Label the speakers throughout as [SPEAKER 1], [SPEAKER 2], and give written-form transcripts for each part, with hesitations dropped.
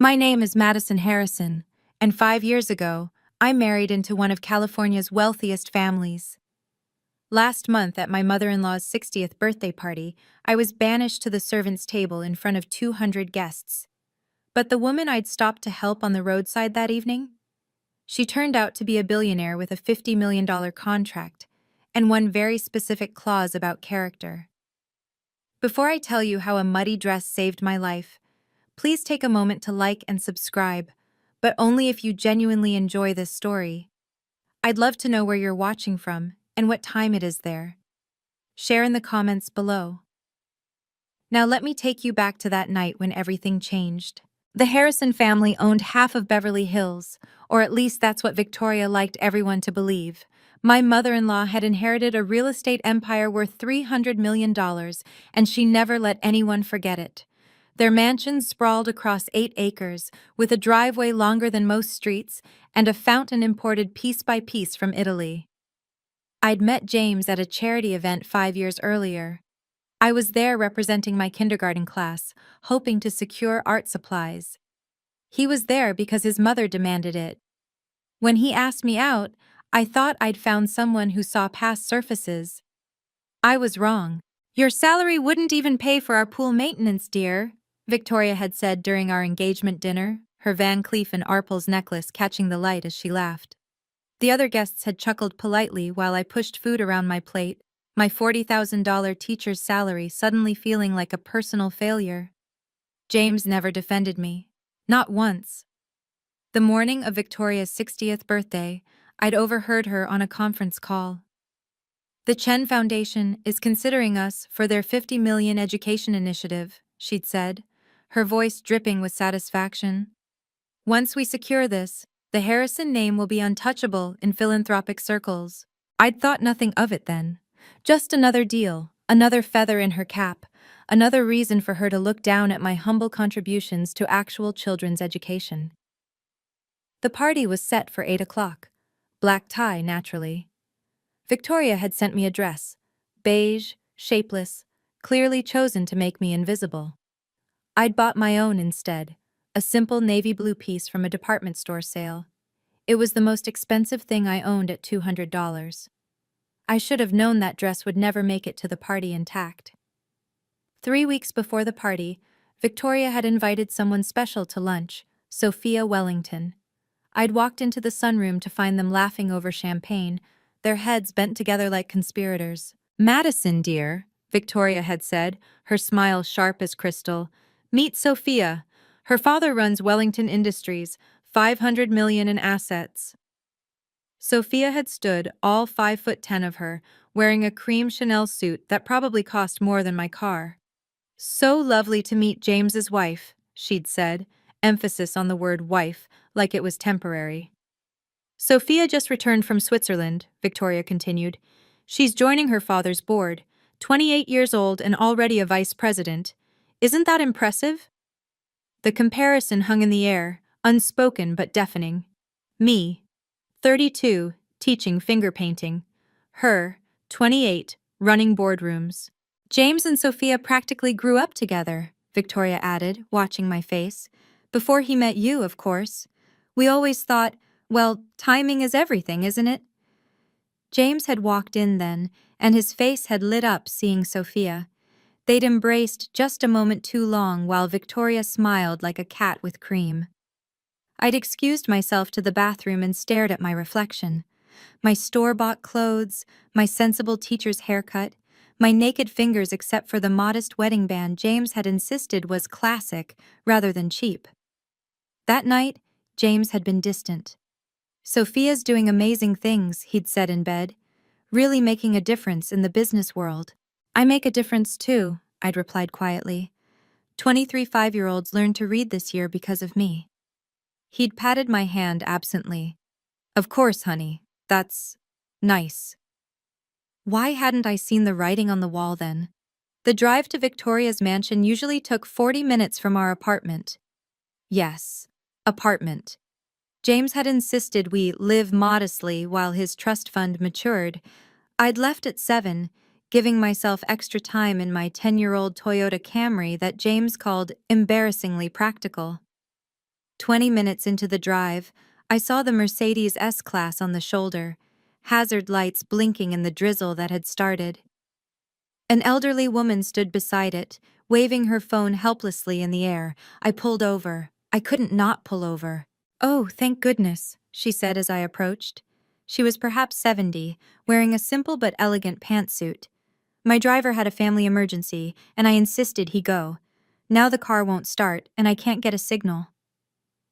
[SPEAKER 1] My name is Madison Harrison, and 5 years ago, I married into one of California's wealthiest families. Last month, at my mother-in-law's 60th birthday party, I was banished to the servants' table in front of 200 guests. But the woman I'd stopped to help on the roadside that evening? She turned out to be a billionaire with a $50 million contract, and one very specific clause about character. Before I tell you how a muddy dress saved my life, please take a moment to like and subscribe, but only if you genuinely enjoy this story. I'd love to know where you're watching from and what time it is there. Share in the comments below. Now let me take you back to that night when everything changed. The Harrison family owned half of Beverly Hills, or at least that's what Victoria liked everyone to believe. My mother-in-law had inherited a real estate empire worth $300 million, and she never let anyone forget it. Their mansion sprawled across 8 acres, with a driveway longer than most streets and a fountain imported piece by piece from Italy. I'd met James at a charity event 5 years earlier. I was there representing my kindergarten class, hoping to secure art supplies. He was there because his mother demanded it. When he asked me out, I thought I'd found someone who saw past surfaces. I was wrong. "Your salary wouldn't even pay for our pool maintenance, dear," Victoria had said during our engagement dinner, her Van Cleef and Arpels necklace catching the light as she laughed. The other guests had chuckled politely while I pushed food around my plate, my $40,000 teacher's salary suddenly feeling like a personal failure. James never defended me. Not once. The morning of Victoria's 60th birthday, I'd overheard her on a conference call. "The Chen Foundation is considering us for their 50 million education initiative," she'd said, her voice dripping with satisfaction. "Once we secure this, the Harrison name will be untouchable in philanthropic circles." I'd thought nothing of it then. Just another deal, another feather in her cap, another reason for her to look down at my humble contributions to actual children's education. The party was set for 8 o'clock. Black tie, naturally. Victoria had sent me a dress, beige, shapeless, clearly chosen to make me invisible. I'd bought my own instead, a simple navy blue piece from a department store sale. It was the most expensive thing I owned at $200. I should have known that dress would never make it to the party intact. 3 weeks before the party, Victoria had invited someone special to lunch, Sophia Wellington. I'd walked into the sunroom to find them laughing over champagne, their heads bent together like conspirators. "Madison, dear," Victoria had said, her smile sharp as crystal. "Meet Sophia. Her father runs Wellington Industries, 500 million in assets." Sophia had stood, all 5'10" of her, wearing a cream Chanel suit that probably cost more than my car. "So lovely to meet James's wife," she'd said, emphasis on the word wife, like it was temporary. "Sophia just returned from Switzerland," Victoria continued. "She's joining her father's board, 28 years old and already a vice president. Isn't that impressive?" The comparison hung in the air, unspoken but deafening. Me, 32, teaching finger painting. Her, 28, running boardrooms. "James and Sophia practically grew up together," Victoria added, watching my face. "Before he met you, of course. We always thought, well, timing is everything, isn't it?" James had walked in then, and his face had lit up seeing Sophia. They'd embraced just a moment too long while Victoria smiled like a cat with cream. I'd excused myself to the bathroom and stared at my reflection. My store-bought clothes, my sensible teacher's haircut, my naked fingers except for the modest wedding band James had insisted was classic rather than cheap. That night, James had been distant. "Sophia's doing amazing things," he'd said in bed, "really making a difference in the business world." "I make a difference too," I'd replied quietly. 23 5-year-olds learned to read this year because of me. He'd patted my hand absently. "Of course, honey. That's nice." Why hadn't I seen the writing on the wall then? The drive to Victoria's mansion usually took 40 minutes from our apartment. Yes, apartment. James had insisted we live modestly while his trust fund matured. I'd left at 7, giving myself extra time in my 10-year-old Toyota Camry that James called embarrassingly practical. 20 minutes into the drive, I saw the Mercedes S-Class on the shoulder, hazard lights blinking in the drizzle that had started. An elderly woman stood beside it, waving her phone helplessly in the air. I pulled over. I couldn't not pull over. "Oh, thank goodness," she said as I approached. She was perhaps 70, wearing a simple but elegant pantsuit. My driver had a family emergency, and I insisted he go. Now the car won't start, and I can't get a signal.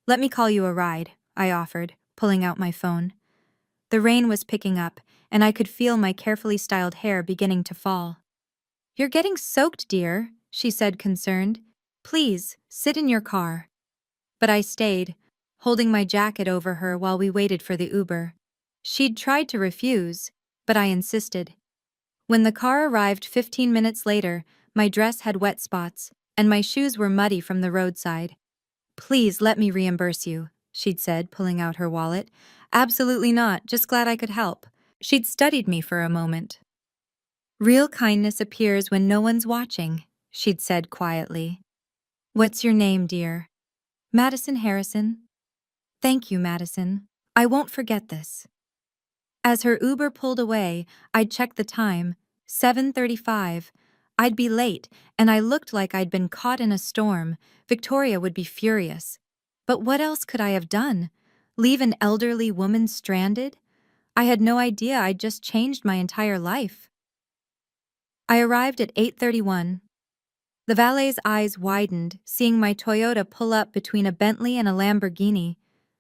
[SPEAKER 1] "Let me call you a ride," I offered, pulling out my phone. The rain was picking up, and I could feel my carefully styled hair beginning to fall. "You're getting soaked, dear," she said, concerned. "Please, sit in your car." But I stayed, holding my jacket over her while we waited for the Uber. She'd tried to refuse, but I insisted. When the car arrived 15 minutes later, my dress had wet spots, and my shoes were muddy from the roadside. "Please let me reimburse you," she'd said, pulling out her wallet. "Absolutely not, just glad I could help." She'd studied me for a moment. "Real kindness appears when no one's watching," she'd said quietly. "What's your name, dear?" "Madison Harrison." "Thank you, Madison. I won't forget this." As her Uber pulled away, I'd checked the time. 7:35. I'd be late, and I looked like I'd been caught in a storm. Victoria would be furious. But what else could I have done? Leave an elderly woman stranded? I had no idea I'd just changed my entire life. I arrived at 8:31. The valet's eyes widened, seeing my Toyota pull up between a Bentley and a Lamborghini.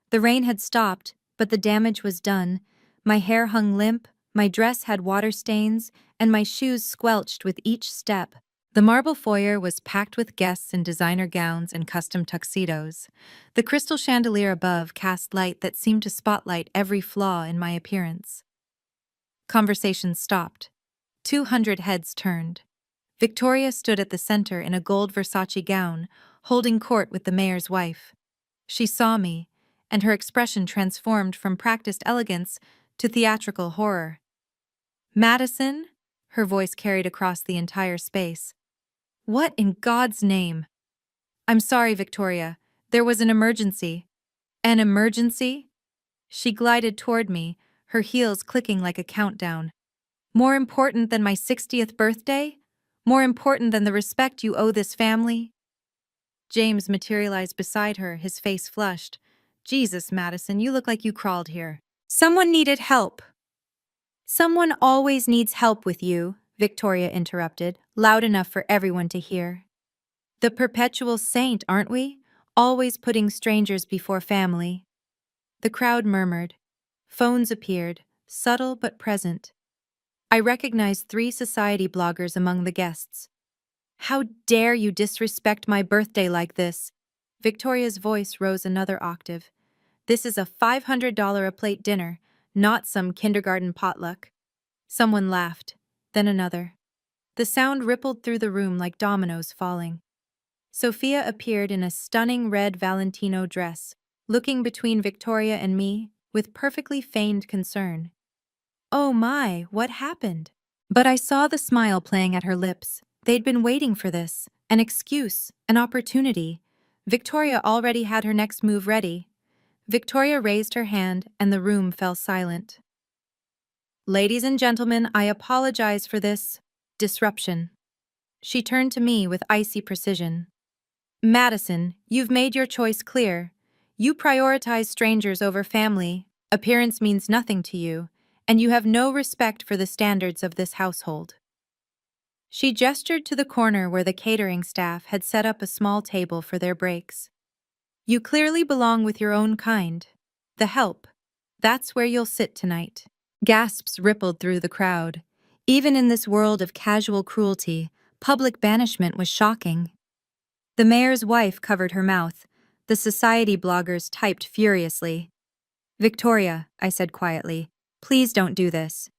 [SPEAKER 1] The rain had stopped, but the damage was done. My hair hung limp, my dress had water stains, and my shoes squelched with each step. The marble foyer was packed with guests in designer gowns and custom tuxedos. The crystal chandelier above cast light that seemed to spotlight every flaw in my appearance. Conversation stopped. 200 heads turned. Victoria stood at the center in a gold Versace gown, holding court with the mayor's wife. She saw me, and her expression transformed from practiced elegance to theatrical horror. "Madison?" Her voice carried across the entire space. "What in God's name?" "I'm sorry, Victoria. There was an emergency." "An emergency?" She glided toward me, her heels clicking like a countdown. "More important than my 60th birthday? More important than the respect you owe this family?" James materialized beside her, his face flushed. "Jesus, Madison, you look like you crawled here." "Someone needed help." "Someone always needs help with you," Victoria interrupted, loud enough for everyone to hear. "The perpetual saint, aren't we? Always putting strangers before family." The crowd murmured. Phones appeared, subtle but present. I recognized 3 society bloggers among the guests. "How dare you disrespect my birthday like this?" Victoria's voice rose another octave. "This is a $500 a plate dinner, not some kindergarten potluck." Someone laughed, then another. The sound rippled through the room like dominoes falling. Sophia appeared in a stunning red Valentino dress, looking between Victoria and me with perfectly feigned concern. "Oh my, what happened?" But I saw the smile playing at her lips. They'd been waiting for this, an excuse, an opportunity. Victoria already had her next move ready. Victoria raised her hand and the room fell silent. "Ladies and gentlemen, I apologize for this disruption." She turned to me with icy precision. "Madison, you've made your choice clear. You prioritize strangers over family, appearance means nothing to you, and you have no respect for the standards of this household." She gestured to the corner where the catering staff had set up a small table for their breaks. "You clearly belong with your own kind. The help. That's where you'll sit tonight." Gasps rippled through the crowd. Even in this world of casual cruelty, public banishment was shocking. The mayor's wife covered her mouth. The society bloggers typed furiously. "Victoria," I said quietly, "please don't do this."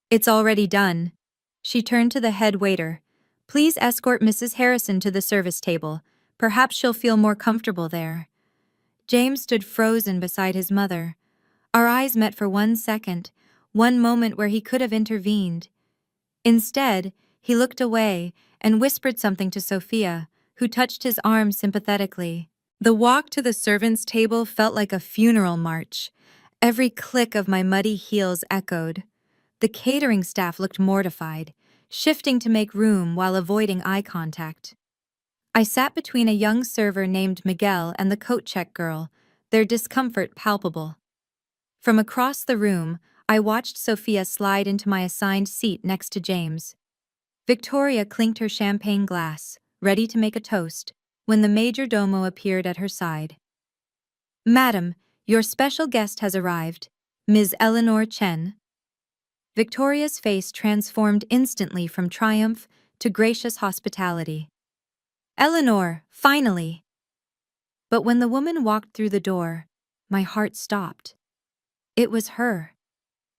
[SPEAKER 1] "It's already done." She turned to the head waiter. "Please escort Mrs. Harrison to the service table. Perhaps she'll feel more comfortable there." James stood frozen beside his mother. Our eyes met for 1 second, one moment where he could have intervened. Instead, he looked away and whispered something to Sophia, who touched his arm sympathetically. The walk to the servants' table felt like a funeral march. Every click of my muddy heels echoed. The catering staff looked mortified, shifting to make room while avoiding eye contact. I sat between a young server named Miguel and the coat check girl, their discomfort palpable. From across the room, I watched Sophia slide into my assigned seat next to James. Victoria clinked her champagne glass, ready to make a toast, when the major domo appeared at her side. "Madam, your special guest has arrived, Ms. Eleanor Chen." Victoria's face transformed instantly from triumph to gracious hospitality. "Eleanor, finally!" But when the woman walked through the door, my heart stopped. It was her,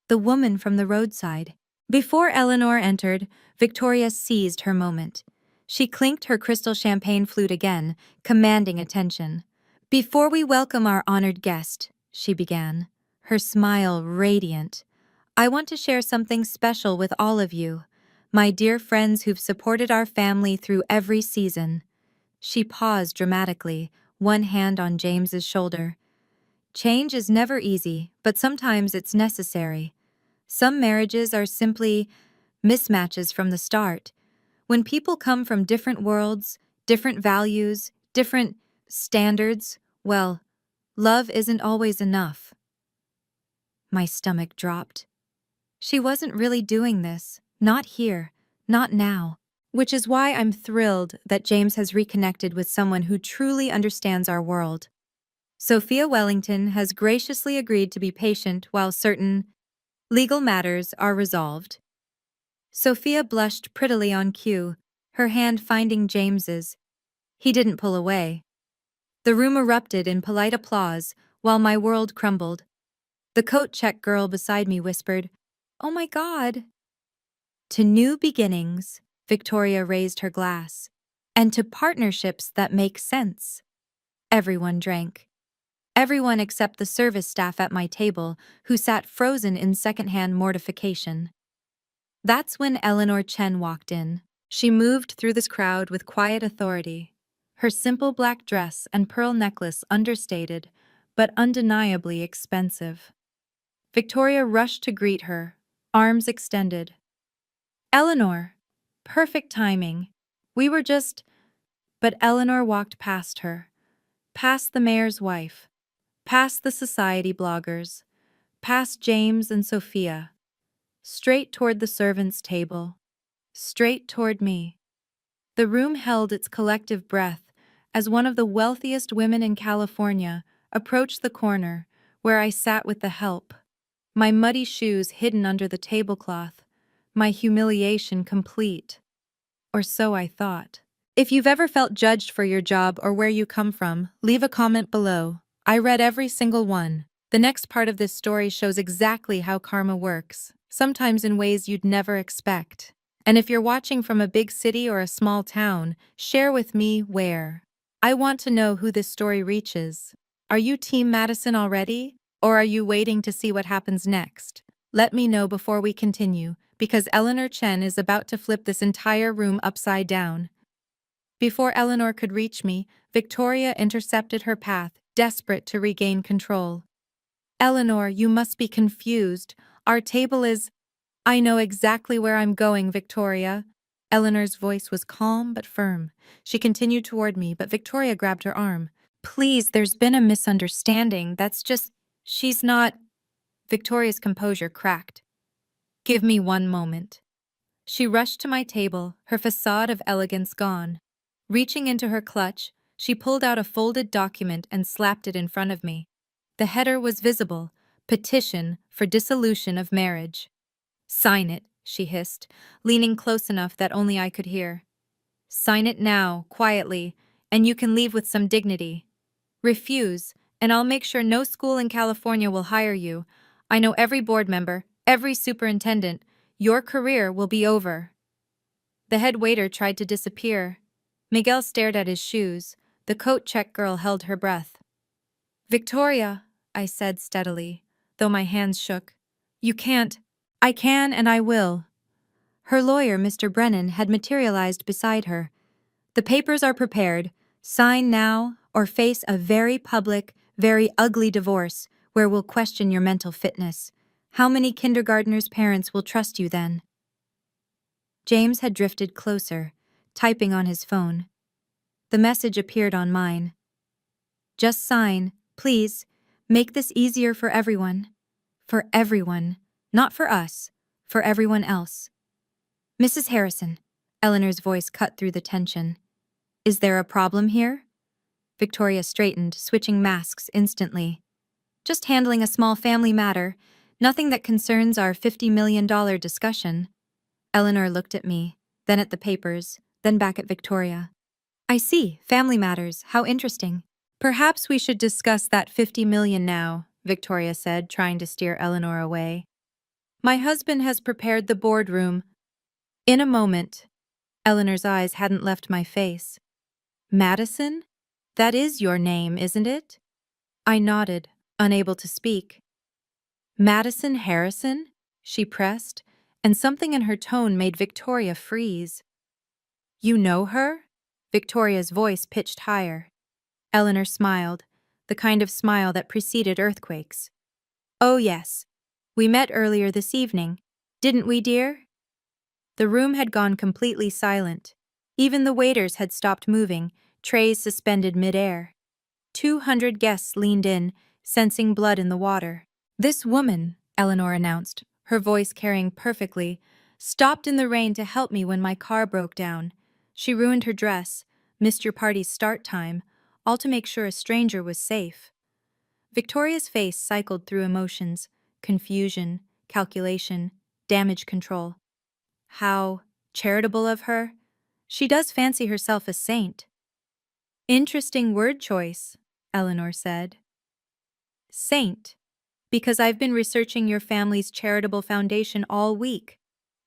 [SPEAKER 1] the woman from the roadside. Before Eleanor entered, Victoria seized her moment. She clinked her crystal champagne flute again, commanding attention. "Before we welcome our honored guest," she began, her smile radiant, "I want to share something special with all of you, my dear friends who've supported our family through every season." She paused dramatically, one hand on James's shoulder. "Change is never easy, but sometimes it's necessary. Some marriages are simply mismatches from the start. When people come from different worlds, different values, different standards, well, love isn't always enough." My stomach dropped. She wasn't really doing this, not here, not now. Which is why I'm thrilled that James has reconnected with someone who truly understands our world. Sophia Wellington has graciously agreed to be patient while certain legal matters are resolved. Sophia blushed prettily on cue, her hand finding James's. He didn't pull away. The room erupted in polite applause while my world crumbled. The coat check girl beside me whispered, "Oh my God." "To new beginnings," Victoria raised her glass, "and to partnerships that make sense." Everyone drank. Everyone except the service staff at my table, who sat frozen in secondhand mortification. That's when Eleanor Chen walked in. She moved through this crowd with quiet authority, her simple black dress and pearl necklace understated, but undeniably expensive. Victoria rushed to greet her, arms extended. "Eleanor!" Perfect timing. We were just... But Eleanor walked past her, past the mayor's wife, past the society bloggers, past James and Sophia, straight toward the servants' table, straight toward me. The room held its collective breath as one of the wealthiest women in California approached the corner where I sat with the help, my muddy shoes hidden under the tablecloth, my humiliation complete. Or so I thought. If you've ever felt judged for your job or where you come from, leave a comment below. I read every single one. The next part of this story shows exactly how karma works, sometimes in ways you'd never expect. And if you're watching from a big city or a small town, share with me where. I want to know who this story reaches. Are you Team Madison already? Or are you waiting to see what happens next? Let me know before we continue, because Eleanor Chen is about to flip this entire room upside down. Before Eleanor could reach me, Victoria intercepted her path, desperate to regain control. "Eleanor, you must be confused. Our table is..." "I know exactly where I'm going, Victoria." Eleanor's voice was calm but firm. She continued toward me, but Victoria grabbed her arm. "Please, there's been a misunderstanding. That's just... She's not..." Victoria's composure cracked. "Give me one moment." She rushed to my table, her facade of elegance gone. Reaching into her clutch, she pulled out a folded document and slapped it in front of me. The header was visible: "Petition for dissolution of marriage." "Sign it," she hissed, leaning close enough that only I could hear. "Sign it now, quietly, and you can leave with some dignity. Refuse, and I'll make sure no school in California will hire you. I know every board member, every superintendent. Your career will be over." The head waiter tried to disappear. Miguel stared at his shoes. The coat check girl held her breath. "Victoria," I said steadily, though my hands shook. "You can't." "I can and I will." Her lawyer, Mr. Brennan, had materialized beside her. "The papers are prepared. Sign now, or face a very public, very ugly divorce where we'll question your mental fitness. How many kindergartners' parents will trust you then? James had drifted closer, typing on his phone. The message appeared on mine. Just sign, please. Make this easier for everyone. For everyone. Not for us. For everyone else. Mrs. Harrison. Eleanor's voice cut through the tension. Is there a problem here? Victoria straightened, switching masks instantly. Just handling a small family matter. Nothing that concerns our $50 million discussion. Eleanor looked at me, then at the papers, then back at Victoria. I see, family matters, how interesting. Perhaps we should discuss that 50 million now, Victoria said, trying to steer Eleanor away. My husband has prepared the boardroom. In a moment. Eleanor's eyes hadn't left my face. Madison? That is your name, isn't it? I nodded, unable to speak. Madison Harrison? She pressed, and something in her tone made Victoria freeze. You know her? Victoria's voice pitched higher. Eleanor smiled, the kind of smile that preceded earthquakes. Oh yes. We met earlier this evening, didn't we, dear? The room had gone completely silent. Even the waiters had stopped moving, trays suspended mid-air. 200 guests leaned in, sensing blood in the water. This woman, Eleanor announced, her voice carrying perfectly, stopped in the rain to help me when my car broke down. She ruined her dress, missed your party's start time, all to make sure a stranger was safe. Victoria's face cycled through emotions, confusion, calculation, damage control. How charitable of her. She does fancy herself a saint. Interesting word choice, Eleanor said. Saint. Because I've been researching your family's charitable foundation all week.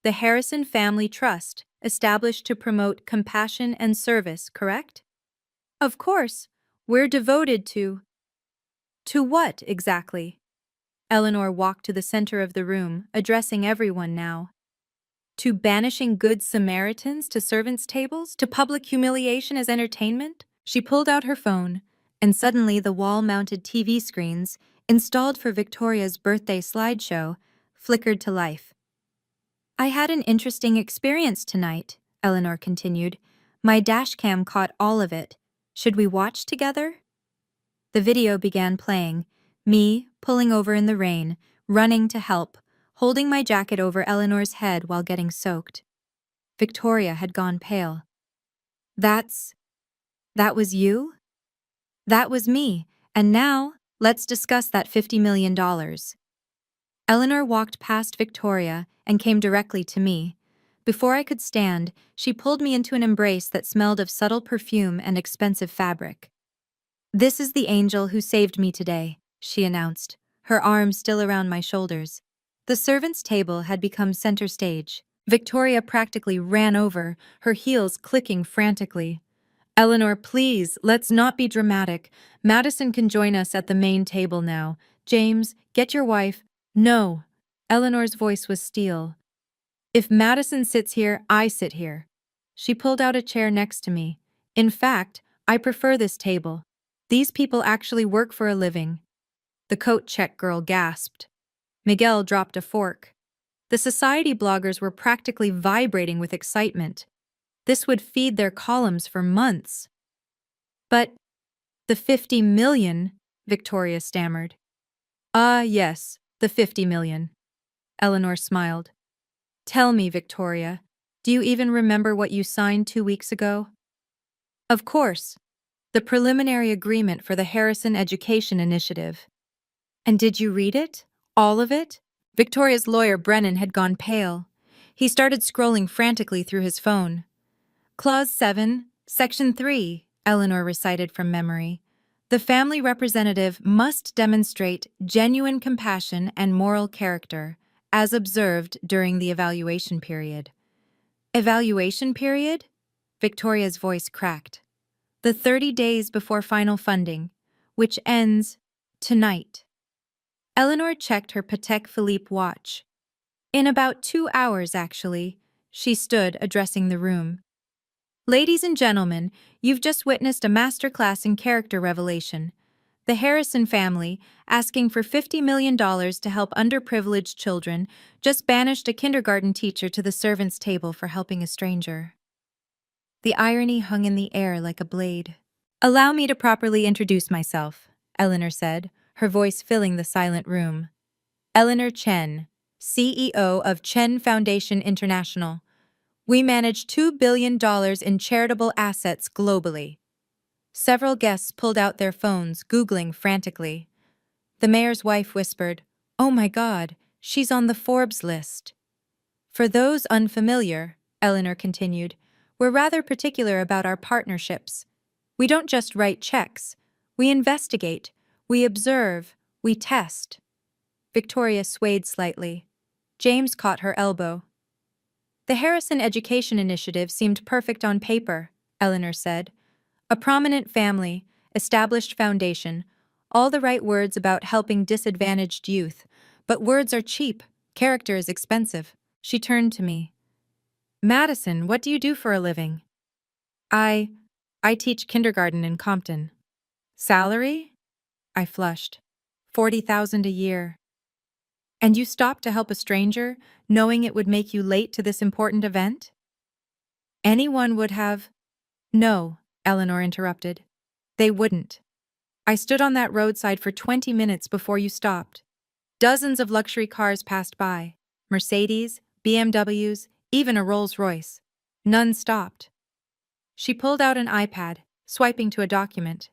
[SPEAKER 1] The Harrison Family Trust, established to promote compassion and service, correct? Of course. We're devoted to... To what, exactly? Eleanor walked to the center of the room, addressing everyone now. To banishing good Samaritans to servants' tables? To public humiliation as entertainment? She pulled out her phone, and suddenly the wall-mounted TV screens, installed for Victoria's birthday slideshow, flickered to life. I had an interesting experience tonight, Eleanor continued. My dashcam caught all of it. Should we watch together? The video began playing, me pulling over in the rain, running to help, holding my jacket over Eleanor's head while getting soaked. Victoria had gone pale. That was you? That was me, and now, let's discuss that $50 million. Eleanor walked past Victoria and came directly to me. Before I could stand, she pulled me into an embrace that smelled of subtle perfume and expensive fabric. This is the angel who saved me today, she announced, her arms still around my shoulders. The servants' table had become center stage. Victoria practically ran over, her heels clicking frantically. Eleanor, please, let's not be dramatic. Madison can join us at the main table now. James, get your wife. No. Eleanor's voice was steel. If Madison sits here, I sit here. She pulled out a chair next to me. In fact, I prefer this table. These people actually work for a living. The coat check girl gasped. Miguel dropped a fork. The society bloggers were practically vibrating with excitement. This would feed their columns for months. But the 50 million, Victoria stammered. Ah, yes, the 50 million. Eleanor smiled. Tell me, Victoria, do you even remember what you signed 2 weeks ago? Of course. The preliminary agreement for the Harrison Education Initiative. And did you read it? All of it? Victoria's lawyer, Brennan, had gone pale. He started scrolling frantically through his phone. Clause 7, Section 3, Eleanor recited from memory. The family representative must demonstrate genuine compassion and moral character, as observed during the evaluation period. Evaluation period? Victoria's voice cracked. The 30 days before final funding, which ends tonight. Eleanor checked her Patek Philippe watch. In about 2 hours, actually. She stood, addressing the room. Ladies and gentlemen, you've just witnessed a masterclass in character revelation. The Harrison family, asking for $50 million to help underprivileged children, just banished a kindergarten teacher to the servants' table for helping a stranger. The irony hung in the air like a blade. Allow me to properly introduce myself, Eleanor said, her voice filling the silent room. Eleanor Chen, CEO of Chen Foundation International. We manage $2 billion in charitable assets globally. Several guests pulled out their phones, Googling frantically. The mayor's wife whispered, "Oh my God, she's on the Forbes list." For those unfamiliar, Eleanor continued, we're rather particular about our partnerships. We don't just write checks. We investigate, we observe, we test. Victoria swayed slightly. James caught her elbow. The Harrison Education Initiative seemed perfect on paper, Eleanor said. A prominent family, established foundation, all the right words about helping disadvantaged youth, but words are cheap, character is expensive. She turned to me. Madison, what do you do for a living? I teach kindergarten in Compton. Salary? I flushed. 40,000 a year. And you stopped to help a stranger, knowing it would make you late to this important event? Anyone would have. No, Eleanor interrupted. They wouldn't. I stood on that roadside for 20 minutes before you stopped. Dozens of luxury cars passed by. Mercedes, BMWs, even a Rolls-Royce. None stopped. She pulled out an iPad, swiping to a document.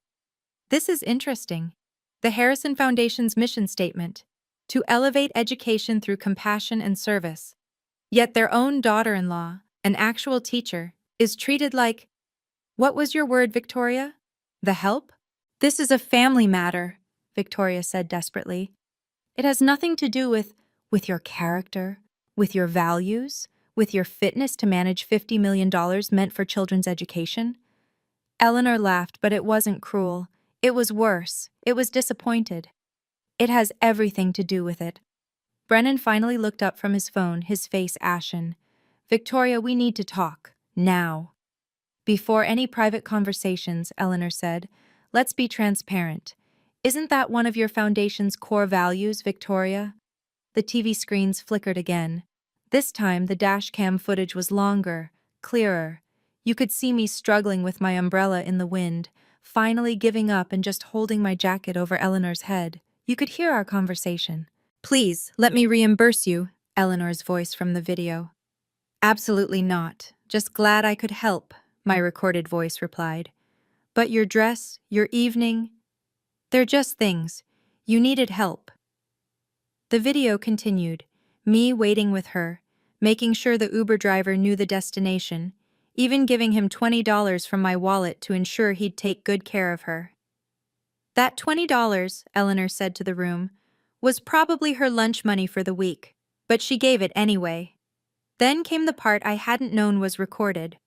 [SPEAKER 1] This is interesting. The Harrison Foundation's mission statement: to elevate education through compassion and service. Yet their own daughter-in-law, an actual teacher, is treated like... What was your word, Victoria? The help? This is a family matter, Victoria said desperately. It has nothing to do with your character, with your values, with your fitness to manage $50 million meant for children's education. Eleanor laughed, but it wasn't cruel. It was worse. It was disappointed. It has everything to do with it. Brennan finally looked up from his phone, his face ashen. Victoria, we need to talk. Now. Before any private conversations, Eleanor said, let's be transparent. Isn't that one of your foundation's core values, Victoria? The TV screens flickered again. This time, the dashcam footage was longer, clearer. You could see me struggling with my umbrella in the wind, finally giving up and just holding my jacket over Eleanor's head. You could hear our conversation. Please, let me reimburse you, Eleanor's voice from the video. Absolutely not. Just glad I could help, my recorded voice replied. But your dress, your evening, they're just things. You needed help. The video continued, me waiting with her, making sure the Uber driver knew the destination, even giving him $20 from my wallet to ensure he'd take good care of her. That $20, Eleanor said to the room, was probably her lunch money for the week, but she gave it anyway. Then came the part I hadn't known was recorded.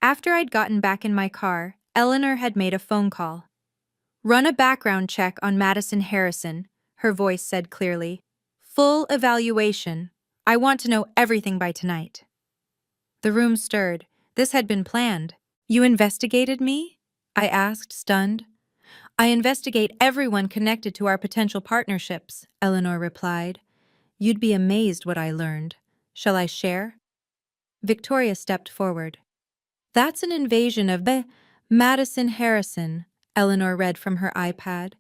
[SPEAKER 1] After I'd gotten back in my car, Eleanor had made a phone call. Run a background check on Madison Harrison, her voice said clearly. Full evaluation. I want to know everything by tonight. The room stirred. This had been planned. You investigated me? I asked, stunned. I investigate everyone connected to our potential partnerships, Eleanor replied. You'd be amazed what I learned. Shall I share? Victoria stepped forward. That's an invasion of Madison Harrison, Eleanor read from her iPad.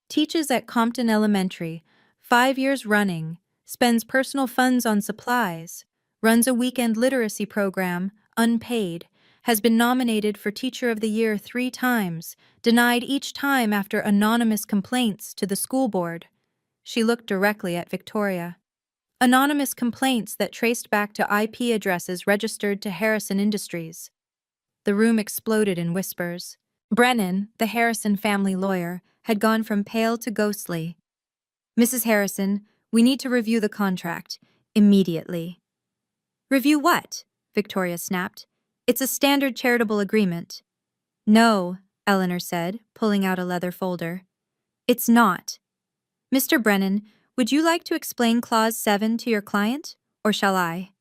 [SPEAKER 1] Teaches at Compton Elementary, 5 years running, spends personal funds on supplies, runs a weekend literacy program, unpaid, has been nominated for Teacher of the Year 3 times, denied each time after anonymous complaints to the school board. She looked directly at Victoria. Anonymous complaints that traced back to IP addresses registered to Harrison Industries. The room exploded in whispers. Brennan, the Harrison family lawyer, had gone from pale to ghostly. Mrs. Harrison, we need to review the contract. Immediately. Review what? Victoria snapped. It's a standard charitable agreement. No, Eleanor said, pulling out a leather folder. It's not. Mr. Brennan, would you like to explain Clause 7 to your client, or shall I?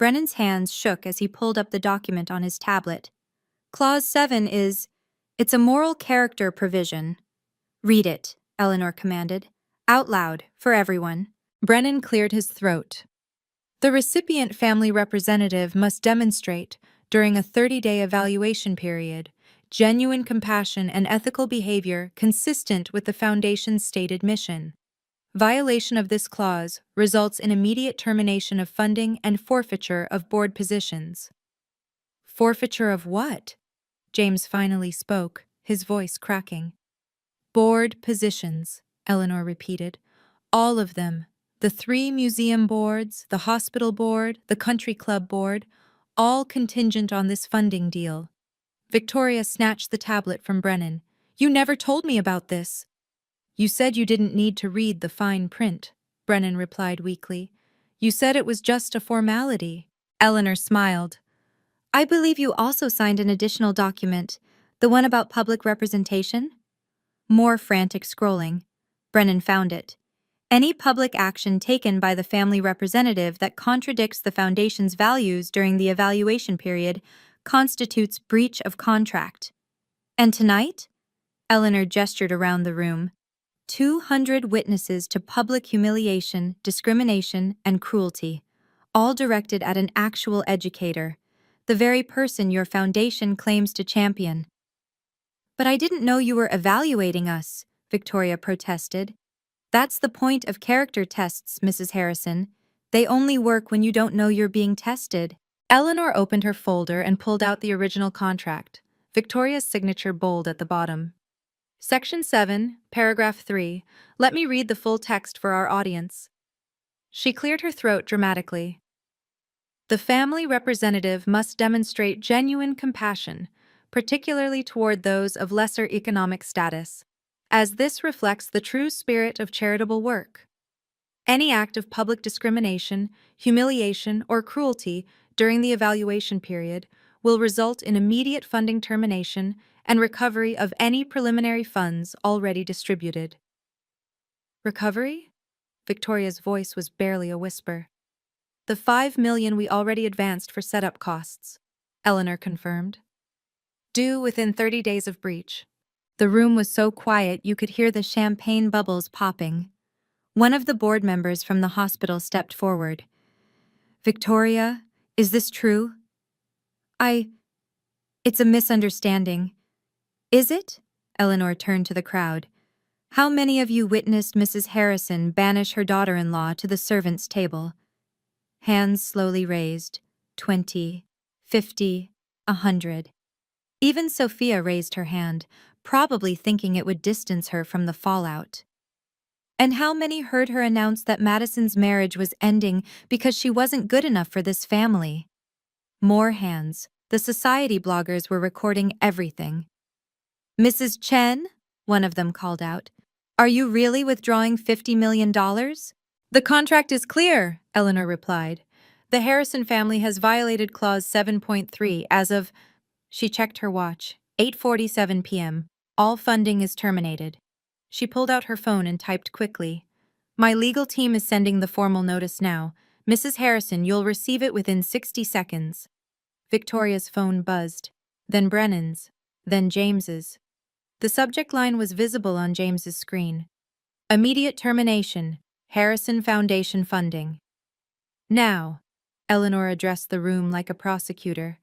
[SPEAKER 1] Brennan's hands shook as he pulled up the document on his tablet. Clause 7 is, it's a moral character provision. Read it, Eleanor commanded. Out loud, for everyone. Brennan cleared his throat. The recipient family representative must demonstrate, during a 30-day evaluation period, genuine compassion and ethical behavior consistent with the Foundation's stated mission. Violation of this clause results in immediate termination of funding and forfeiture of board positions. Forfeiture of what? James finally spoke, his voice cracking. Board positions, Eleanor repeated. All of them. The 3 museum boards, the hospital board, the country club board, all contingent on this funding deal. Victoria snatched the tablet from Brennan. You never told me about this. You said you didn't need to read the fine print, Brennan replied weakly. You said it was just a formality. Eleanor smiled. I believe you also signed an additional document, the one about public representation? More frantic scrolling. Brennan found it. Any public action taken by the family representative that contradicts the Foundation's values during the evaluation period constitutes breach of contract. And tonight? Eleanor gestured around the room. 200 witnesses to public humiliation, discrimination, and cruelty, all directed at an actual educator, the very person your Foundation claims to champion. But I didn't know you were evaluating us, Victoria protested. That's the point of character tests, Mrs. Harrison. They only work when you don't know you're being tested. Eleanor opened her folder and pulled out the original contract, Victoria's signature bold at the bottom. Section 7, paragraph 3. Let me read the full text for our audience. She cleared her throat dramatically. The family representative must demonstrate genuine compassion, particularly toward those of lesser economic status, as this reflects the true spirit of charitable work. Any act of public discrimination, humiliation, or cruelty during the evaluation period will result in immediate funding termination and recovery of any preliminary funds already distributed. Recovery? Victoria's voice was barely a whisper. The $5 million we already advanced for setup costs, Eleanor confirmed. Due within 30 days of breach. The room was so quiet you could hear the champagne bubbles popping. One of the board members from the hospital stepped forward. Victoria, is this true? It's a misunderstanding. Is it? Eleanor turned to the crowd. How many of you witnessed Mrs. Harrison banish her daughter-in-law to the servants' table? Hands slowly raised. 20, 50, 100. Even Sophia raised her hand, probably thinking it would distance her from the fallout. And how many heard her announce that Madison's marriage was ending because she wasn't good enough for this family? More hands. The society bloggers were recording everything. Mrs. Chen, one of them called out, are you really withdrawing $50 million? The contract is clear, Eleanor replied. The Harrison family has violated Clause 7.3 as of, she checked her watch, 8:47 p.m. All funding is terminated. She pulled out her phone and typed quickly. My legal team is sending the formal notice now. Mrs. Harrison, you'll receive it within 60 seconds. Victoria's phone buzzed, then Brennan's, then James's. The subject line was visible on James's screen. Immediate termination, Harrison Foundation funding. Now, Eleanor addressed the room like a prosecutor.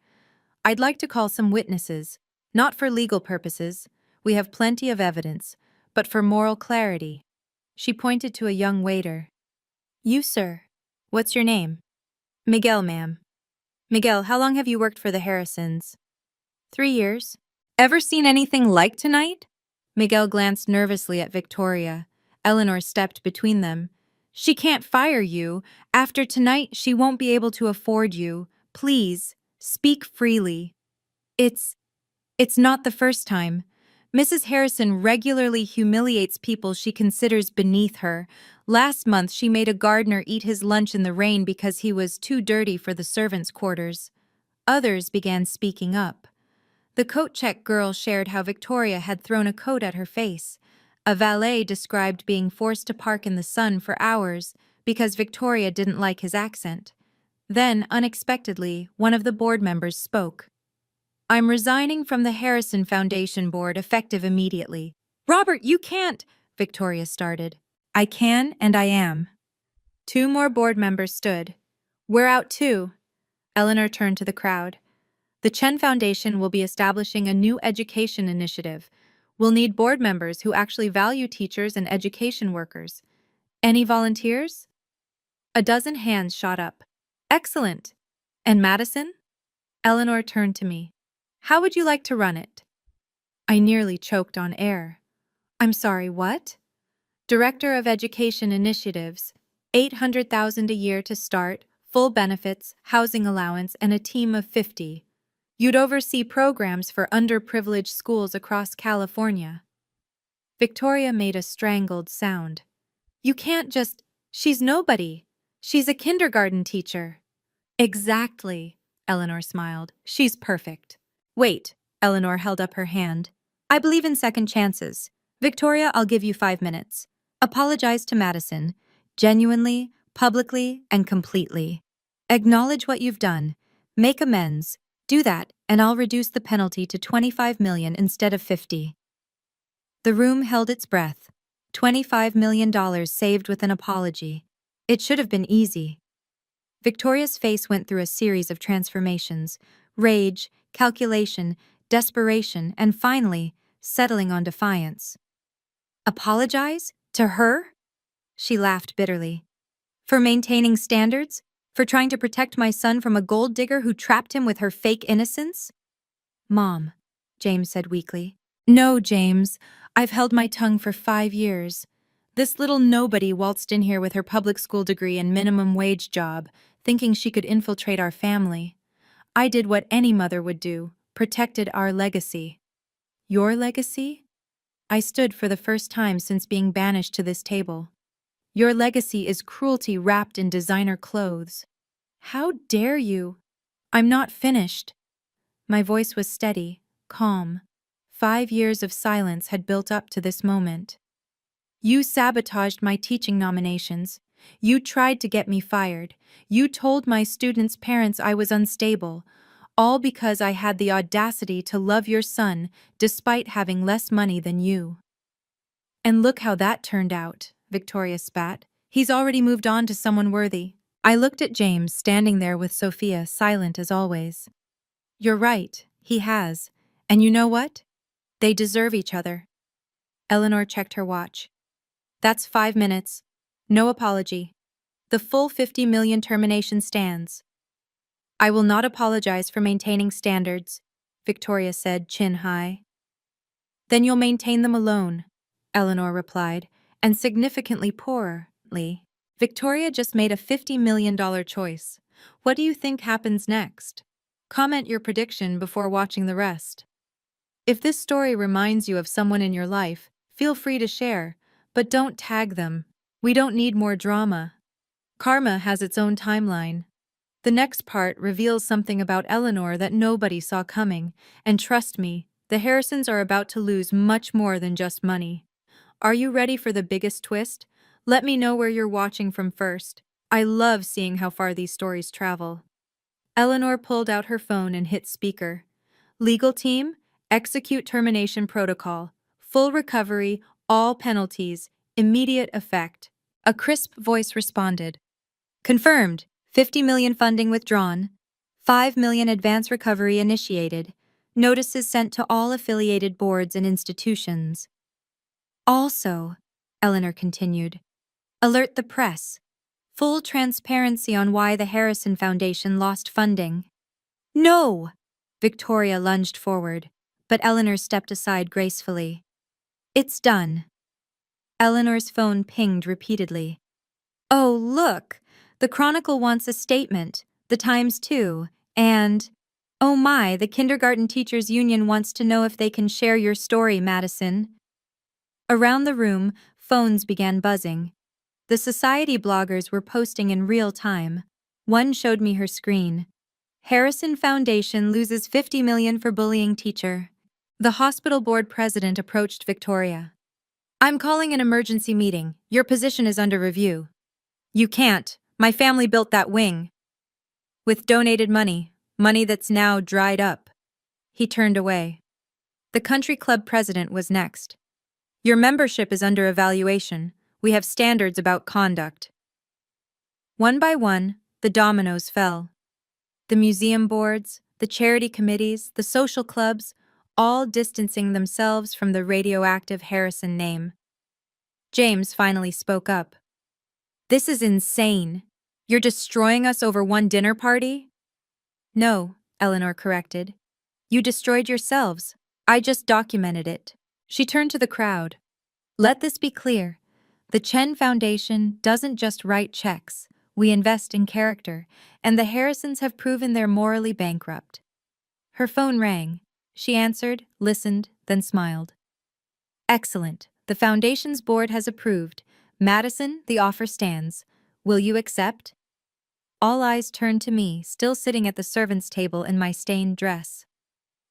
[SPEAKER 1] I'd like to call some witnesses, not for legal purposes, we have plenty of evidence, but for moral clarity. She pointed to a young waiter. You, sir. What's your name? Miguel, ma'am. Miguel, how long have you worked for the Harrisons? 3 years. Ever seen anything like tonight? Miguel glanced nervously at Victoria. Eleanor stepped between them. She can't fire you. After tonight, she won't be able to afford you. Please, speak freely. It's not the first time. Mrs. Harrison regularly humiliates people she considers beneath her. Last month, she made a gardener eat his lunch in the rain because he was too dirty for the servants' quarters. Others began speaking up. The coat-check girl shared how Victoria had thrown a coat at her face. A valet described being forced to park in the sun for hours because Victoria didn't like his accent. Then, unexpectedly, one of the board members spoke. I'm resigning from the Harrison Foundation board effective immediately. Robert, you can't, Victoria started. I can and I am. Two more board members stood. We're out too. Eleanor turned to the crowd. The Chen Foundation will be establishing a new education initiative. We'll need board members who actually value teachers and education workers. Any volunteers? A dozen hands shot up. Excellent. And Madison? Eleanor turned to me. How would you like to run it? I nearly choked on air. I'm sorry, what? Director of Education Initiatives, $800,000 a year to start, full benefits, housing allowance, and a team of 50. You'd oversee programs for underprivileged schools across California. Victoria made a strangled sound. You can't just… She's nobody. She's a kindergarten teacher. Exactly, Eleanor smiled. She's perfect. Wait, Eleanor held up her hand. I believe in second chances. Victoria, I'll give you 5 minutes. Apologize to Madison. Genuinely, publicly, and completely. Acknowledge what you've done. Make amends. Do that, and I'll reduce the penalty to $25 million instead of 50. The room held its breath. $25 million saved with an apology. It should have been easy. Victoria's face went through a series of transformations: rage, calculation, desperation, and finally, settling on defiance. Apologize? To her? She laughed bitterly. For maintaining standards? For trying to protect my son from a gold digger who trapped him with her fake innocence? Mom, James said weakly. No, James. I've held my tongue for 5 years. This little nobody waltzed in here with her public school degree and minimum wage job, thinking she could infiltrate our family. I did what any mother would do, protected our legacy. Your legacy? I stood for the first time since being banished to this table. Your legacy is cruelty wrapped in designer clothes. How dare you? I'm not finished. My voice was steady, calm. 5 years of silence had built up to this moment. You sabotaged my teaching nominations. You tried to get me fired. You told my students' parents I was unstable, all because I had the audacity to love your son despite having less money than you. And look how that turned out, Victoria spat. He's already moved on to someone worthy. I looked at James standing there with Sophia, silent as always. You're right, he has. And you know what? They deserve each other. Eleanor checked her watch. That's 5 minutes. No apology. The full 50 million termination stands. I will not apologize for maintaining standards, Victoria said, chin high. Then you'll maintain them alone, Eleanor replied, and significantly poorly. Victoria just made a $50 million choice. What do you think happens next? Comment your prediction before watching the rest. If this story reminds you of someone in your life, feel free to share, but don't tag them. We don't need more drama. Karma has its own timeline. The next part reveals something about Eleanor that nobody saw coming, and trust me, the Harrisons are about to lose much more than just money. Are you ready for the biggest twist? Let me know where you're watching from first. I love seeing how far these stories travel. Eleanor pulled out her phone and hit speaker. Legal team, execute termination protocol. Full recovery, all penalties, immediate effect. A crisp voice responded. Confirmed. 50 million funding withdrawn. 5 million advance recovery initiated. Notices sent to all affiliated boards and institutions. Also, Eleanor continued, alert the press. Full transparency on why the Harrison Foundation lost funding. No! Victoria lunged forward, but Eleanor stepped aside gracefully. It's done. Eleanor's phone pinged repeatedly. Oh, look! The Chronicle wants a statement, the Times too, and… Oh my, the Kindergarten Teachers Union wants to know if they can share your story, Madison. Around the room, phones began buzzing. The society bloggers were posting in real time. One showed me her screen. Harrison Foundation loses 50 million for bullying teacher. The hospital board president approached Victoria. I'm calling an emergency meeting. Your position is under review. You can't. My family built that wing. With donated money, money that's now dried up. He turned away. The country club president was next. Your membership is under evaluation. We have standards about conduct. One by one, the dominoes fell. The museum boards, the charity committees, the social clubs, all distancing themselves from the radioactive Harrison name. James finally spoke up. This is insane. You're destroying us over one dinner party? No, Eleanor corrected. You destroyed yourselves. I just documented it. She turned to the crowd. Let this be clear. The Chen Foundation doesn't just write checks. We invest in character, and the Harrisons have proven they're morally bankrupt. Her phone rang. She answered, listened, then smiled. Excellent. The Foundation's board has approved. Madison, the offer stands. Will you accept? All eyes turned to me, still sitting at the servants' table in my stained dress.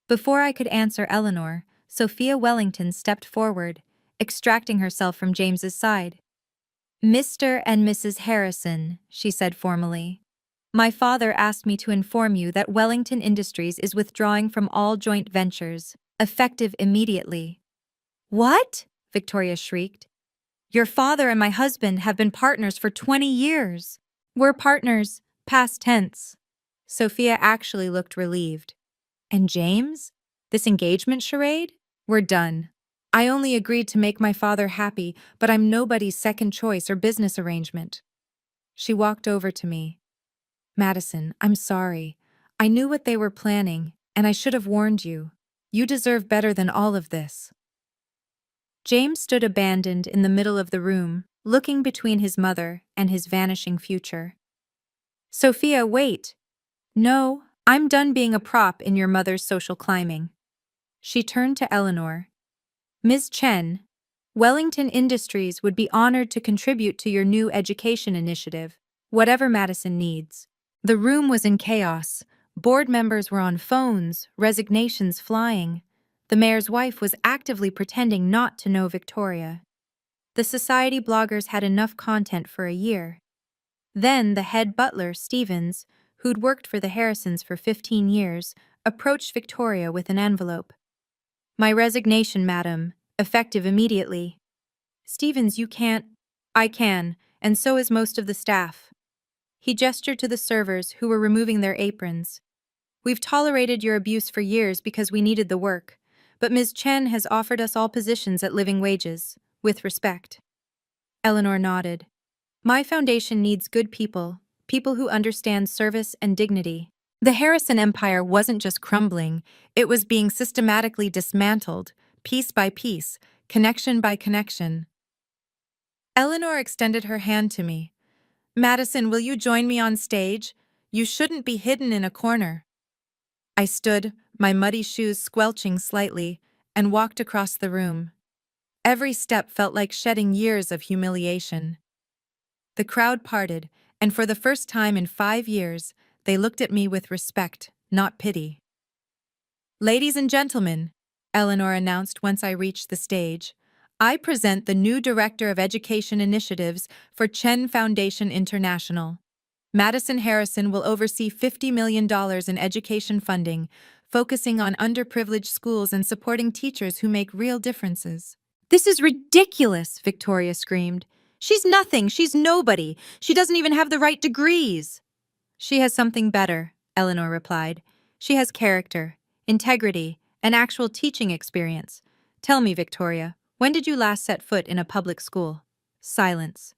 [SPEAKER 1] Before I could answer Eleanor, Sophia Wellington stepped forward, extracting herself from James's side. Mr. and Mrs. Harrison, she said formally. My father asked me to inform you that Wellington Industries is withdrawing from all joint ventures, effective immediately. What? Victoria shrieked. Your father and my husband have been partners for 20 years. We're partners, past tense. Sophia actually looked relieved. And James? This engagement charade? We're done. I only agreed to make my father happy, but I'm nobody's second choice or business arrangement. She walked over to me. Madison, I'm sorry. I knew what they were planning, and I should have warned you. You deserve better than all of this. James stood abandoned in the middle of the room, looking between his mother and his vanishing future. Sophia, wait. No, I'm done being a prop in your mother's social climbing. She turned to Eleanor. Ms. Chen, Wellington Industries would be honored to contribute to your new education initiative, whatever Madison needs. The room was in chaos. Board members were on phones, resignations flying. The mayor's wife was actively pretending not to know Victoria. The society bloggers had enough content for a year. Then the head butler, Stevens, who'd worked for the Harrisons for 15 years, approached Victoria with an envelope. My resignation, madam, effective immediately. Stevens, you can't. I can, and so is most of the staff. He gestured to the servers who were removing their aprons. We've tolerated your abuse for years because we needed the work, but Ms. Chen has offered us all positions at living wages, with respect. Eleanor nodded. My foundation needs good people, people who understand service and dignity. The Harrison empire wasn't just crumbling, it was being systematically dismantled, piece by piece, connection by connection. Eleanor extended her hand to me. Madison, will you join me on stage? You shouldn't be hidden in a corner. I stood, my muddy shoes squelching slightly, and walked across the room. Every step felt like shedding years of humiliation. The crowd parted, and for the first time in 5 years, they looked at me with respect, not pity. Ladies and gentlemen, Eleanor announced once I reached the stage, I present the new Director of Education Initiatives for Chen Foundation International. Madison Harrison will oversee $50 million in education funding, focusing on underprivileged schools and supporting teachers who make real differences. This is ridiculous, Victoria screamed. She's nothing, she's nobody. She doesn't even have the right degrees. She has something better, Eleanor replied. She has character, integrity, and actual teaching experience. Tell me, Victoria, when did you last set foot in a public school? Silence.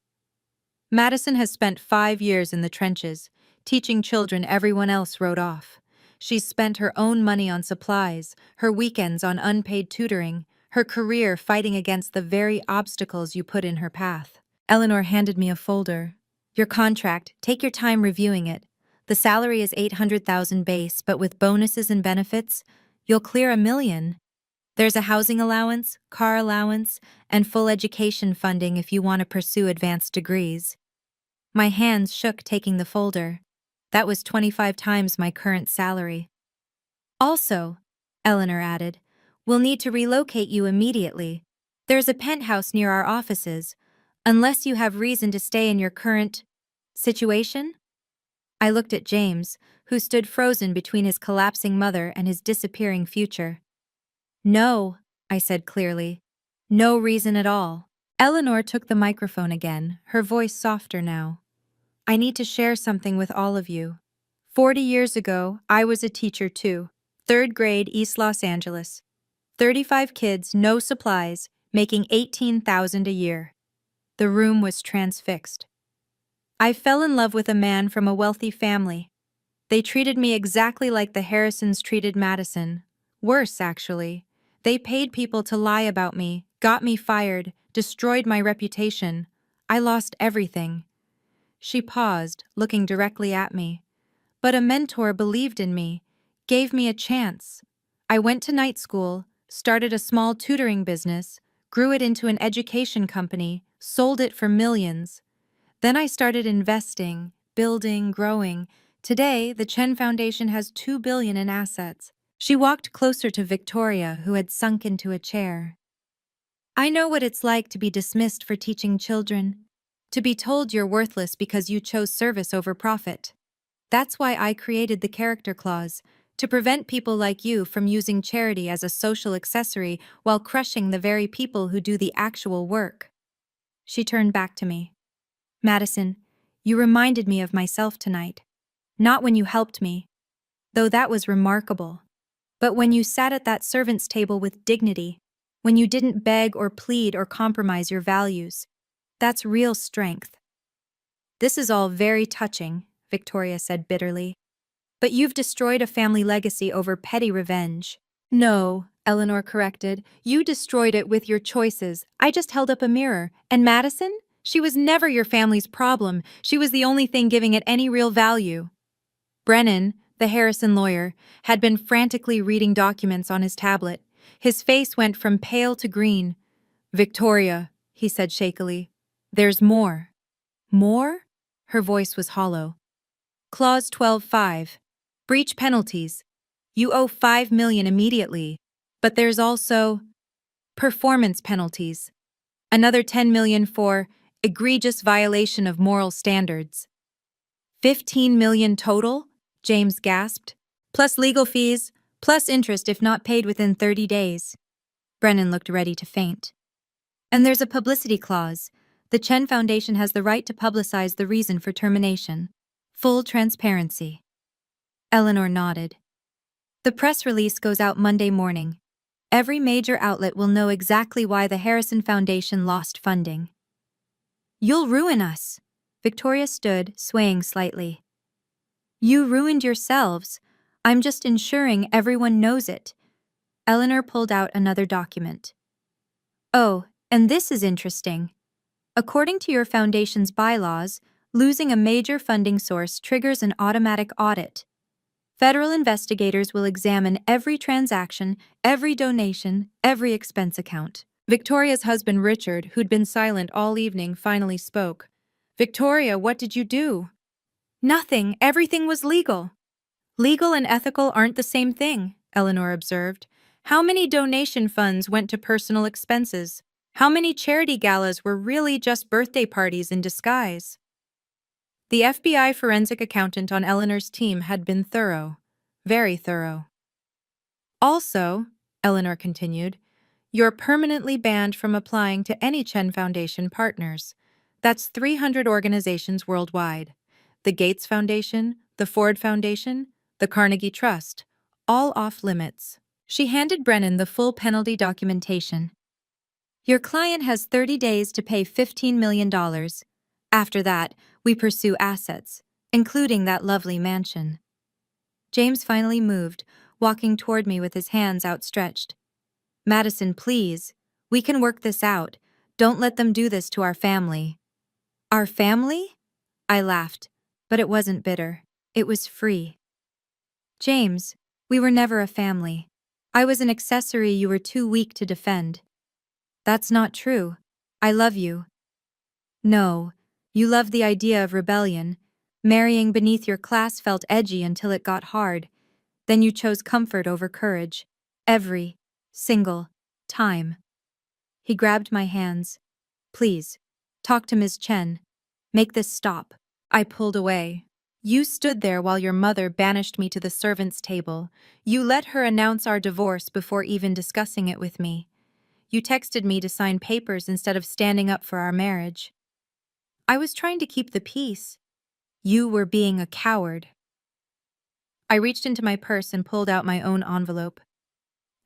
[SPEAKER 1] Madison has spent 5 years in the trenches, teaching children everyone else wrote off. She's spent her own money on supplies, her weekends on unpaid tutoring, her career fighting against the very obstacles you put in her path. Eleanor handed me a folder. Your contract, take your time reviewing it. The salary is $800,000 base, but with bonuses and benefits, you'll clear $1 million. There's a housing allowance, car allowance, and full education funding if you want to pursue advanced degrees. My hands shook taking the folder. That was 25 times my current salary. Also, Eleanor added, we'll need to relocate you immediately. There's a penthouse near our offices, unless you have reason to stay in your current situation? I looked at James, who stood frozen between his collapsing mother and his disappearing future. No, I said clearly. No reason at all. Eleanor took the microphone again, her voice softer now. I need to share something with all of you. 40 years ago, I was a teacher too. 3rd grade, East Los Angeles. 35 kids, no supplies, making $18,000 a year. The room was transfixed. I fell in love with a man from a wealthy family. They treated me exactly like the Harrisons treated Madison. Worse, actually. They paid people to lie about me, got me fired, destroyed my reputation. I lost everything. She paused, looking directly at me. But a mentor believed in me, gave me a chance. I went to night school, started a small tutoring business, grew it into an education company, sold it for millions. Then I started investing, building, growing. Today, the Chen Foundation has $2 billion in assets. She walked closer to Victoria, who had sunk into a chair. I know what it's like to be dismissed for teaching children, to be told you're worthless because you chose service over profit. That's why I created the character clause, to prevent people like you from using charity as a social accessory while crushing the very people who do the actual work. She turned back to me. Madison, you reminded me of myself tonight. Not when you helped me, though that was remarkable, but when you sat at that servant's table with dignity, when you didn't beg or plead or compromise your values. That's real strength. This is all very touching, Victoria said bitterly. But you've destroyed a family legacy over petty revenge. No, Eleanor corrected. You destroyed it with your choices. I just held up a mirror. And Madison? She was never your family's problem. She was the only thing giving it any real value. Brennan, the Harrison lawyer, had been frantically reading documents on his tablet. His face went from pale to green. Victoria, he said shakily. There's more. More? Her voice was hollow. Clause 12.5. Breach penalties. You owe $5 million immediately, but there's also performance penalties. Another $10 million for egregious violation of moral standards. $15 million total? James gasped. Plus legal fees, plus interest if not paid within 30 days. Brennan looked ready to faint. And there's a publicity clause. The Chen Foundation has the right to publicize the reason for termination. Full transparency. Eleanor nodded. The press release goes out Monday morning. Every major outlet will know exactly why the Harrison Foundation lost funding. You'll ruin us. Victoria stood, swaying slightly. You ruined yourselves. I'm just ensuring everyone knows it. Eleanor pulled out another document. Oh, and this is interesting. According to your foundation's bylaws, losing a major funding source triggers an automatic audit. Federal investigators will examine every transaction, every donation, every expense account. Victoria's husband Richard, who'd been silent all evening, finally spoke. Victoria, what did you do? Nothing. Everything was legal. Legal and ethical aren't the same thing, Eleanor observed. How many donation funds went to personal expenses? How many charity galas were really just birthday parties in disguise? The FBI forensic accountant on Eleanor's team had been thorough, very thorough. Also, Eleanor continued, you're permanently banned from applying to any Chen Foundation partners. That's 300 organizations worldwide. The Gates Foundation, the Ford Foundation, the Carnegie Trust, all off limits. She handed Brennan the full penalty documentation. Your client has 30 days to pay $15 million. After that, we pursue assets, including that lovely mansion. James finally moved, walking toward me with his hands outstretched. Madison, please. We can work this out. Don't let them do this to our family. Our family? I laughed, but it wasn't bitter. It was free. James, we were never a family. I was an accessory you were too weak to defend. That's not true. I love you. No, you loved the idea of rebellion. Marrying beneath your class felt edgy until it got hard. Then you chose comfort over courage. Every single time. He grabbed my hands. Please, talk to Ms. Chen. Make this stop. I pulled away. You stood there while your mother banished me to the servants' table. You let her announce our divorce before even discussing it with me. You texted me to sign papers instead of standing up for our marriage. I was trying to keep the peace. You were being a coward. I reached into my purse and pulled out my own envelope.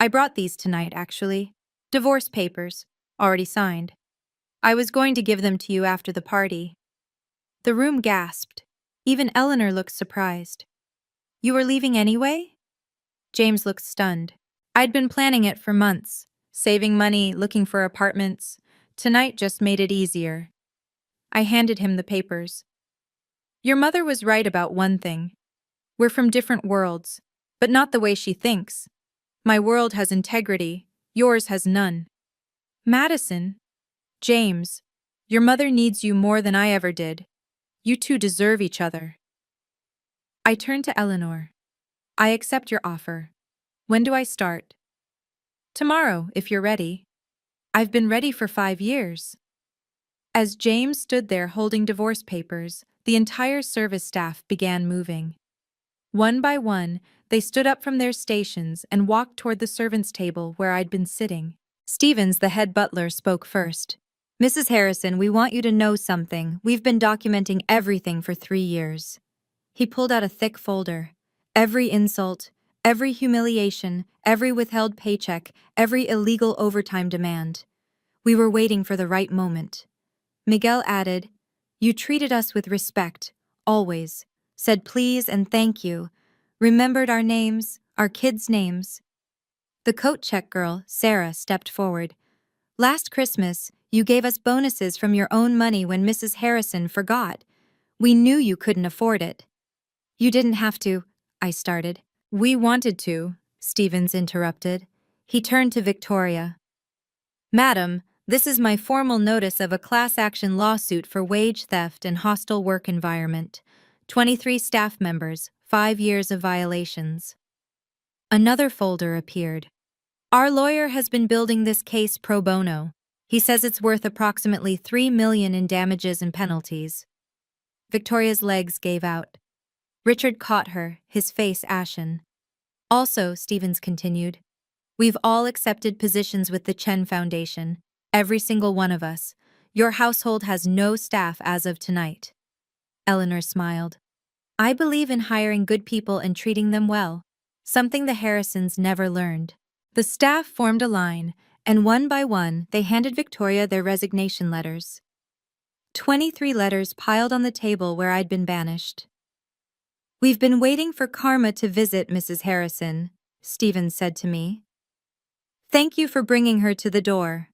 [SPEAKER 1] I brought these tonight, actually. Divorce papers, already signed. I was going to give them to you after the party. The room gasped. Even Eleanor looked surprised. You were leaving anyway? James looked stunned. I'd been planning it for months, saving money, looking for apartments. Tonight just made it easier. I handed him the papers. Your mother was right about one thing. We're from different worlds, but not the way she thinks. My world has integrity, yours has none. Madison, James, your mother needs you more than I ever did. You two deserve each other. I turned to Eleanor. I accept your offer. When do I start? Tomorrow, if you're ready. I've been ready for 5 years. As James stood there holding divorce papers, the entire service staff began moving. One by one, they stood up from their stations and walked toward the servants' table where I'd been sitting. Stevens, the head butler, spoke first. Mrs. Harrison, we want you to know something. We've been documenting everything for 3 years. He pulled out a thick folder. Every insult, every humiliation, every withheld paycheck, every illegal overtime demand. We were waiting for the right moment. Miguel added, You treated us with respect, always. Said please and thank you. Remembered our names, our kids' names. The coat check girl, Sarah, stepped forward. Last Christmas, you gave us bonuses from your own money when Mrs. Harrison forgot. We knew you couldn't afford it. You didn't have to, I started. We wanted to, Stevens interrupted. He turned to Victoria. Madam, this is my formal notice of a class action lawsuit for wage theft and hostile work environment. 23 staff members, 5 years of violations. Another folder appeared. Our lawyer has been building this case pro bono. He says it's worth approximately $3 million in damages and penalties. Victoria's legs gave out. Richard caught her, his face ashen. Also, Stevens continued, we've all accepted positions with the Chen Foundation, every single one of us. Your household has no staff as of tonight. Eleanor smiled. I believe in hiring good people and treating them well, something the Harrisons never learned. The staff formed a line, and one by one, they handed Victoria their resignation letters. 23 letters piled on the table where I'd been banished. We've been waiting for karma to visit Mrs. Harrison, Stevens said to me. Thank you for bringing her to the door.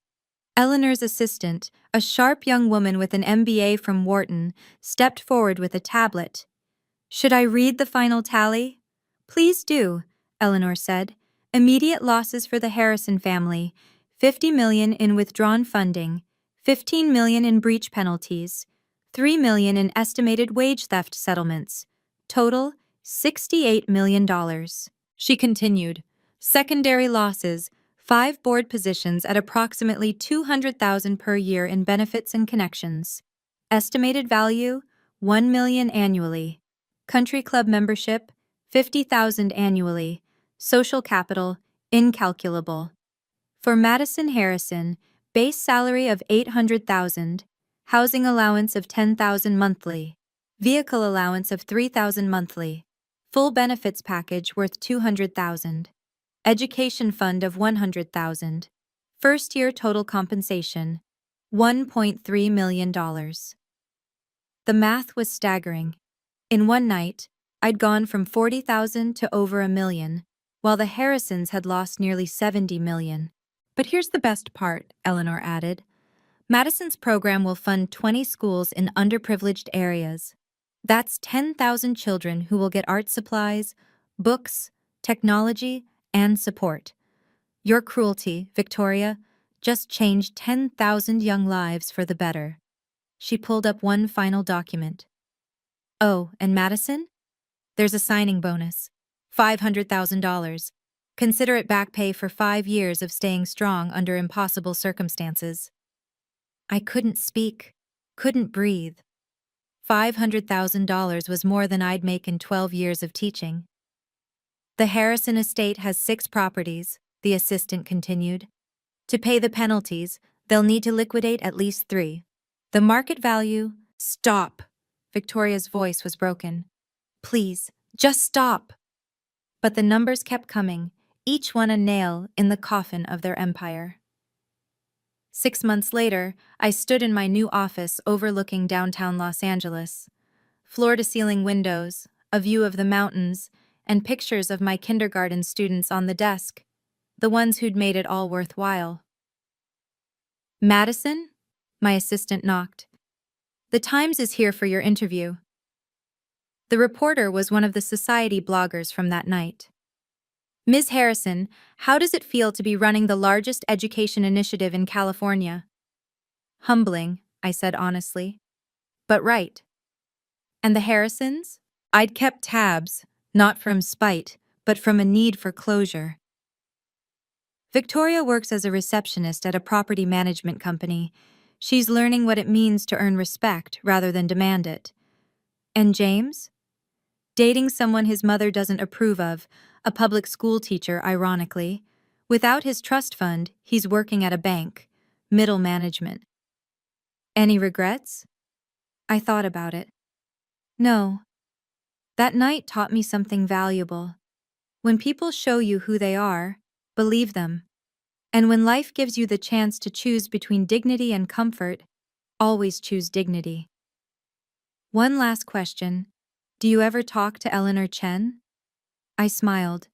[SPEAKER 1] Eleanor's assistant, a sharp young woman with an MBA from Wharton, stepped forward with a tablet. Should I read the final tally? Please do, Eleanor said. Immediate losses for the Harrison family, $50 million in withdrawn funding, $15 million in breach penalties, $3 million in estimated wage theft settlements. Total, $68 million. She continued. Secondary losses, 5 board positions at approximately $200,000 per year in benefits and connections. Estimated value, $1 million annually. Country club membership, $50,000 annually. Social capital, incalculable. For Madison Harrison, base salary of $800,000, housing allowance of $10,000 monthly. Vehicle allowance of $3,000 monthly. Full benefits package worth $200,000. Education fund of $100,000. First year total compensation, $1.3 million. The math was staggering. In one night, I'd gone from $40,000 to over $1 million, while the Harrisons had lost nearly $70 million. But here's the best part, Eleanor added. Madison's program will fund 20 schools in underprivileged areas. That's 10,000 children who will get art supplies, books, technology, and support. Your cruelty, Victoria, just changed 10,000 young lives for the better. She pulled up one final document. Oh, and Madison? There's a signing bonus. $500,000. Consider it back pay for 5 years of staying strong under impossible circumstances. I couldn't speak, couldn't breathe. $500,000 was more than I'd make in 12 years of teaching. The Harrison estate has 6 properties, the assistant continued. To pay the penalties, they'll need to liquidate at least 3. The market value— Stop! Victoria's voice was broken. Please, just stop! But the numbers kept coming, each one a nail in the coffin of their empire. 6 months later, I stood in my new office overlooking downtown Los Angeles. Floor-to-ceiling windows, a view of the mountains, and pictures of my kindergarten students on the desk, the ones who'd made it all worthwhile. Madison? My assistant knocked. The Times is here for your interview. The reporter was one of the society bloggers from that night. Ms. Harrison, how does it feel to be running the largest education initiative in California? Humbling, I said honestly. But right. And the Harrisons? I'd kept tabs, not from spite, but from a need for closure. Victoria works as a receptionist at a property management company. She's learning what it means to earn respect rather than demand it. And James? Dating someone his mother doesn't approve of, a public school teacher, ironically. Without his trust fund, he's working at a bank, middle management. Any regrets? I thought about it. No. That night taught me something valuable. When people show you who they are, believe them. And when life gives you the chance to choose between dignity and comfort, always choose dignity. One last question. Do you ever talk to Eleanor Chen? I smiled.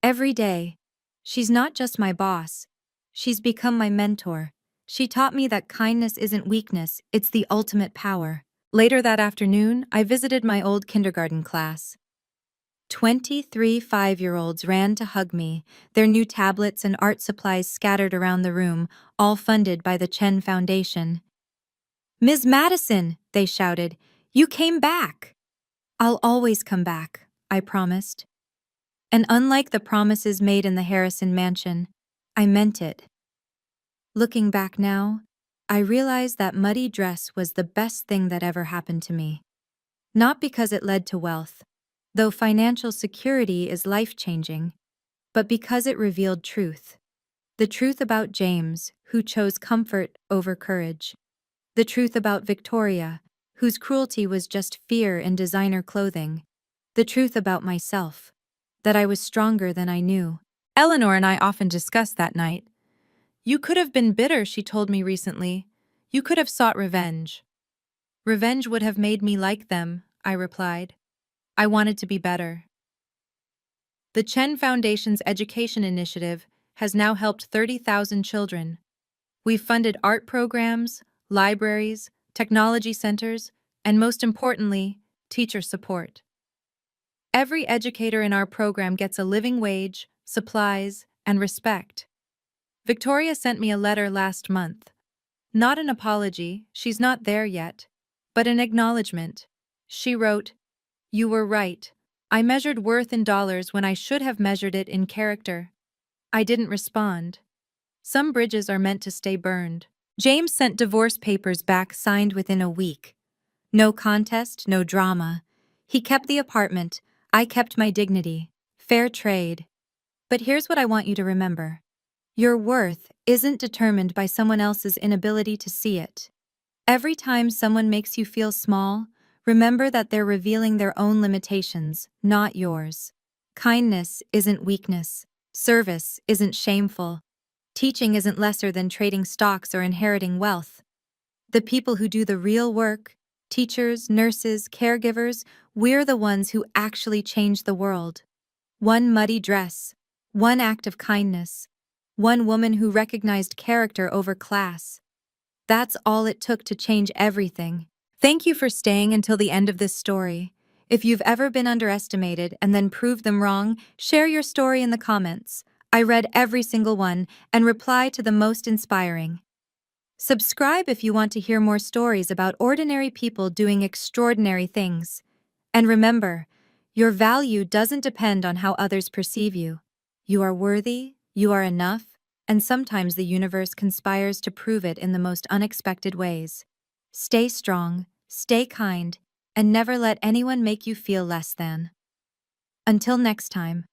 [SPEAKER 1] Every day. She's not just my boss. She's become my mentor. She taught me that kindness isn't weakness, it's the ultimate power. Later that afternoon, I visited my old kindergarten class. 23 5-year-olds ran to hug me, their new tablets and art supplies scattered around the room, all funded by the Chen Foundation. Ms. Madison, they shouted, you came back. I'll always come back, I promised. And unlike the promises made in the Harrison mansion, I meant it. Looking back now, I realize that muddy dress was the best thing that ever happened to me. Not because it led to wealth, though financial security is life-changing, but because it revealed truth. The truth about James, who chose comfort over courage. The truth about Victoria, whose cruelty was just fear in designer clothing. The truth about myself, that I was stronger than I knew. Eleanor and I often discussed that night. You could have been bitter, she told me recently. You could have sought revenge. Revenge would have made me like them, I replied. I wanted to be better. The Chen Foundation's education initiative has now helped 30,000 children. We've funded art programs, libraries, technology centers, and most importantly, teacher support. Every educator in our program gets a living wage, supplies, and respect. Victoria sent me a letter last month. Not an apology, she's not there yet, but an acknowledgement. She wrote, "You were right. I measured worth in dollars when I should have measured it in character." I didn't respond. Some bridges are meant to stay burned. James sent divorce papers back signed within a week. No contest, no drama. He kept the apartment. I kept my dignity. Fair trade. But here's what I want you to remember. Your worth isn't determined by someone else's inability to see it. Every time someone makes you feel small, remember that they're revealing their own limitations, not yours. Kindness isn't weakness. Service isn't shameful. Teaching isn't lesser than trading stocks or inheriting wealth. The people who do the real work, teachers, nurses, caregivers, we're the ones who actually change the world. One muddy dress, one act of kindness, one woman who recognized character over class. That's all it took to change everything. Thank you for staying until the end of this story. If you've ever been underestimated and then proved them wrong, share your story in the comments. I read every single one and reply to the most inspiring. Subscribe if you want to hear more stories about ordinary people doing extraordinary things. And remember, your value doesn't depend on how others perceive you. You are worthy, you are enough, and sometimes the universe conspires to prove it in the most unexpected ways. Stay strong, Stay kind, and never let anyone make you feel less than. Until next time.